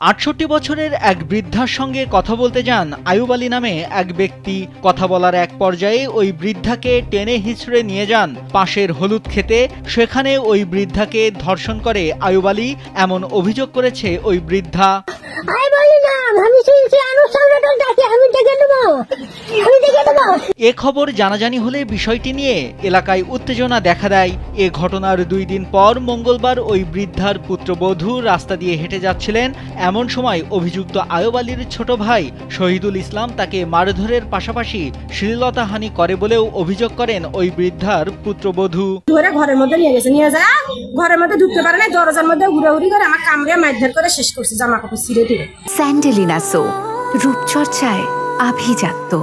৬৮ বছরের এক বৃদ্ধার সঙ্গে কথা বলতে যান আয়ুব আলী নামে এক ব্যক্তি। কথা বলার এক পর্যায়ে ওই বৃদ্ধাকে টেনে হিঁচড়ে নিয়ে যান পাশের হলুদ খেতে। সেখানে ওই বৃদ্ধাকে ধর্ষণ করে আয়ুব আলী, এমন অভিযোগ করেছে ওই বৃদ্ধা। এ খবর জানাজানি হলে বিষয়টি নিয়ে এলাকায় উত্তেজনা দেখা দেয়। এ ঘটনার 2 দিন পর মঙ্গলবার ওই বৃদ্ধার পুত্রবধূ রাস্তা দিয়ে হেঁটে যাচ্ছিলেন। এমন সময় অভিযুক্ত আয়ুব আলীর ছোট ভাই শহীদুল ইসলাম তাকে মারধরের পাশাপাশি শ্লীলতাহানি করে বলেও অভিযোগ করেন ওই বৃদ্ধার পুত্রবধূ। ঘরের মধ্যে নিয়ে গেছে, নিয়ে যায় ঘরের মধ্যে ঢুকতে পারে না, দরজার মধ্যে ঘুরাঘুরি করে আমার কামড়ে মারধর করে শেষ করছে, জামা কাপড় ছিঁড়ে দিল। স্যান্ডেলিনা সো, রূপচর্চায় আভিজাত্য।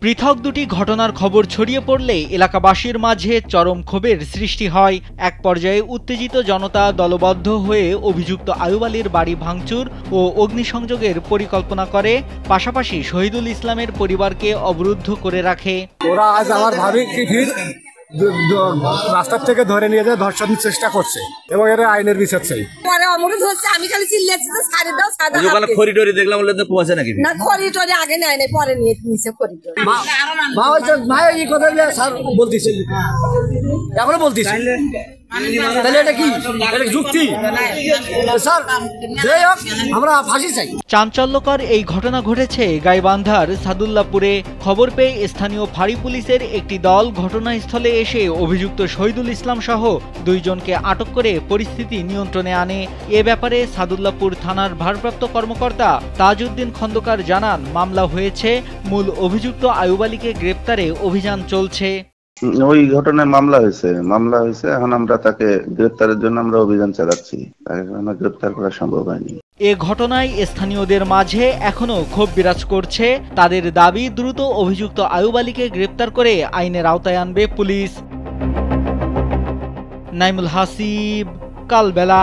পৃথক দুটি ঘটনার খবর ছড়িয়ে পড়লে এলাকাবাসীর মাঝে চরম ক্ষোভের সৃষ্টি হয়। এক পর্যায়ে উত্তেজিত জনতা দলবদ্ধ হয়ে অভিযুক্ত আয়ুব আলীর বাড়ি ভাঙচুর ও অগ্নিসংযোগের পরিকল্পনা করে, পাশাপাশি শহীদুল ইসলামের পরিবারকে অবরুদ্ধ করে রাখে। ওরা আজ আমার ভাবি রাস্তার থেকে ধরে নিয়ে যায়, ধর্ষণের চেষ্টা করছে এবং এর আইনের বিচার চাই। আমি খালি চিল্লাচ্ছি যে ছাড়ে দাও, ছাড়া দাও। খরিডোরে দেখলাম বলে তো পৌঁছে নাকি না, খরিডোরে আগে নেয় নাই, পরে নিয়ে নিচে খরিডোর। মা এই কথা স্যার বলতেছে, এখনো বলতেছে, তাহলে এটা কি যুক্তি? স্যার যাই হোক, আমরা ফাঁসি চাই। চাঞ্চল্যকর এই ঘটনা ঘটেছে গাইবান্ধার সাদুল্লাপুরে। খবর পেয়ে স্থানীয় ফাঁড়ি পুলিশের একটি দল ঘটনাস্থলে এসে অভিযুক্ত শহীদুল ইসলাম সহ 2 জনকে আটক করে পরিস্থিতি নিয়ন্ত্রণে আনে। এ ব্যাপারে সাদুল্লাপুর থানার ভারপ্রাপ্ত কর্মকর্তা তাজউদ্দিন খন্দকার জানান, মামলা হয়েছে, মূল অভিযুক্ত আয়ুব আলীকে গ্রেপ্তারে অভিযান চলছে। ওই ঘটনায় মামলা হয়েছে। এখন আমরা তাকে গ্রেপ্তারের জন্য আমরা অভিযান চালাচ্ছি, তাকে গ্রেপ্তার করা সম্ভব হয়নি। এ ঘটনায় স্থানীয়দের মাঝে এখনো ক্ষোভ বিরাজ করছে। তাদের দাবি, দ্রুত অভিযুক্ত আয়ুব আলীকে গ্রেপ্তার করে আইনের আওতায় আনবে পুলিশ। নাইমুল হাসিব, কালবেলা।